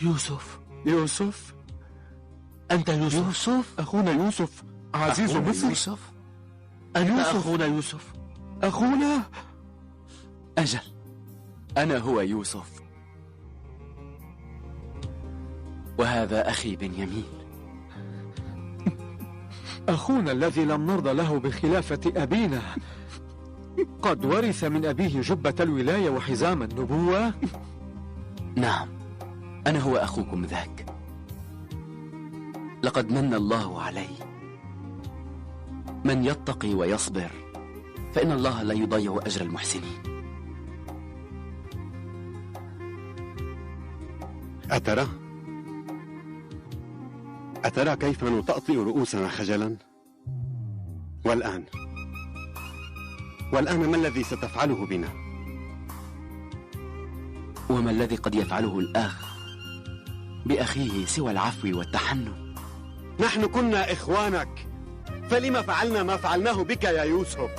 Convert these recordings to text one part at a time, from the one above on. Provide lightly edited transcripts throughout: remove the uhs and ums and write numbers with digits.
يوسف. يوسف؟ أنت يوسف؟ أخونا يوسف عزيز مصر. يوسف؟ أنت أخونا يوسف؟ أخونا؟ أجل، أنا هو يوسف، وهذا أخي بنيامين. أخونا الذي لم نرضى له بخلافة أبينا قد ورث من أبيه جبة الولاية وحزام النبوة. نعم، أنا هو أخوكم ذاك. لقد من الله علي. من يتقي ويصبر فإن الله لا يضيع أجر المحسنين. أترى كيف نطأطئ رؤوسنا خجلا؟ والآن ما الذي ستفعله بنا؟ وما الذي قد يفعله الأخ بأخيه سوى العفو والتحنن؟ نحن كنا إخوانك، فلما فعلنا ما فعلناه بك يا يوسف؟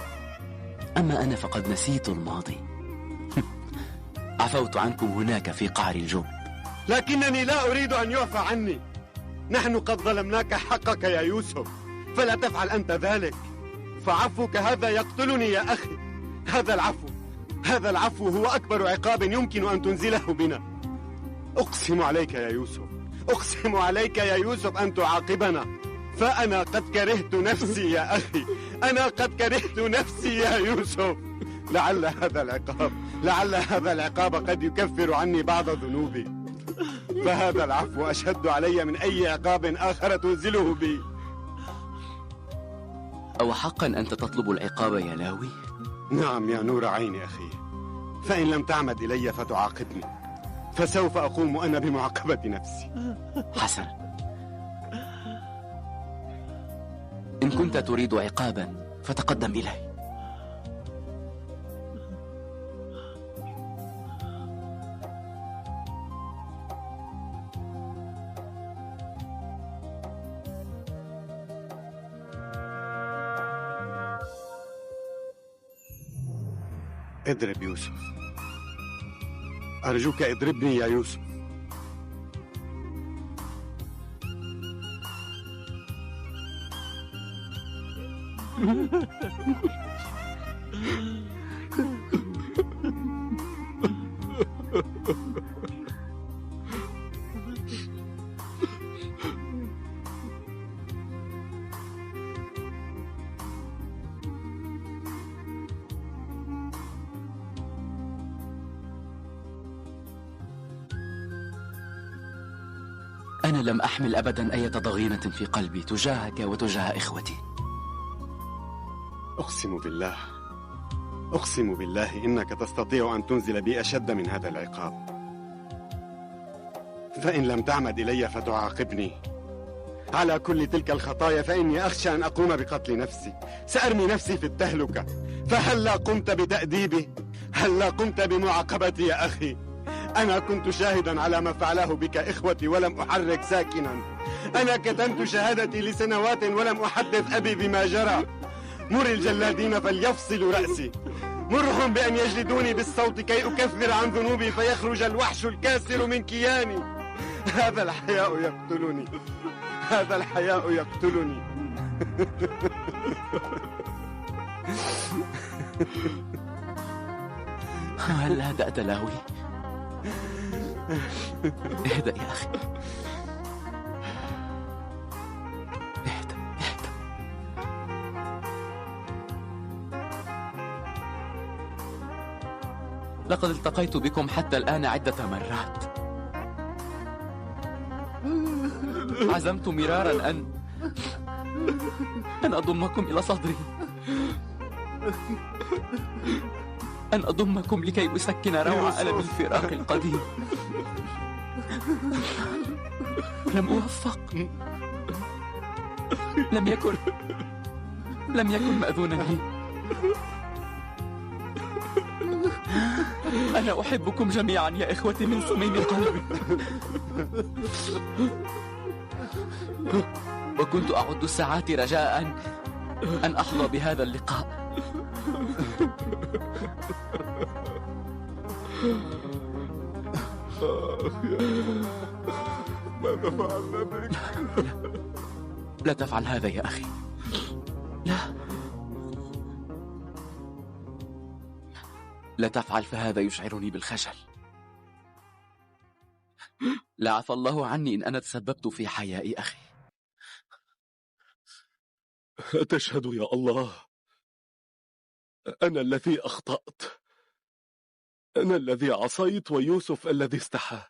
أما أنا فقد نسيت الماضي. عفوت عنكم هناك في قعر الجب، لكنني لا أريد أن يعفى عني. نحن قد ظلمناك حقك يا يوسف، فلا تفعل أنت ذلك، فعفوك هذا يقتلني يا أخي. هذا العفو هو أكبر عقاب يمكن أن تنزله بنا. أقسم عليك يا يوسف، أقسم عليك يا يوسف أن تعاقبنا، فأنا قد كرهت نفسي يا أخي، أنا قد كرهت نفسي يا يوسف. لعل هذا العقاب قد يكفر عني بعض ذنوبي، فهذا العفو أشد علي من أي عقاب آخر تنزله بي. أو حقا أنت تطلب العقاب يا لاوي؟ نعم يا نور عيني أخي، فإن لم تعمد إلي فتعاقبني، فسوف أقوم أنا بمعاقبة نفسي. حسنا، إن كنت تريد عقابا فتقدم إلي. اضرب يوسف، أرجوك اضربني يا يوسف. أنا لم أحمل أبدا أي ضغينة في قلبي تجاهك وتجاه إخوتي. أقسم بالله إنك تستطيع أن تنزل بي أشد من هذا العقاب، فإن لم تعمد إلي فتعاقبني على كل تلك الخطايا، فإني أخشى أن أقوم بقتل نفسي، سأرمي نفسي في التهلكة. فهلا قمت بتأديبي؟ هلا قمت بمعاقبتي يا أخي؟ أنا كنت شاهدا على ما فعله بك إخوتي ولم أحرك ساكنا. أنا كتمت شهادتي لسنوات ولم أحدث أبي بما جرى. مر الجلادين فليفصلوا رأسي، مرهم بأن يجلدوني بالصوت كي أكفر عن ذنوبي فيخرج الوحش الكاسر من كياني. هذا الحياء يقتلني، هذا الحياء يقتلني. هل هدأت لاوي؟ اهدأ يا أخي، اهدأ. لقد التقيت بكم حتى الآن عدة مرات. عزمت مرارا أن أضمكم إلى صدري، أن أضمكم لكي أسكن روع ألم الفراق القديم. لم أوفق، لم يكن مأذونا لي. أنا أحبكم جميعا يا إخوتي من صميم قلبي، وكنت أعد الساعات رجاء أن أحظى بهذا اللقاء. ماذا فعلنا بك؟ لا تفعل هذا يا أخي. لا تفعل، فهذا يشعرني بالخجل. لا عفى الله عني إن أنا تسببت في حياء أخي. أتشهد يا الله، أنا الذي أخطأت، أنا الذي عصيت ويوسف الذي استحى.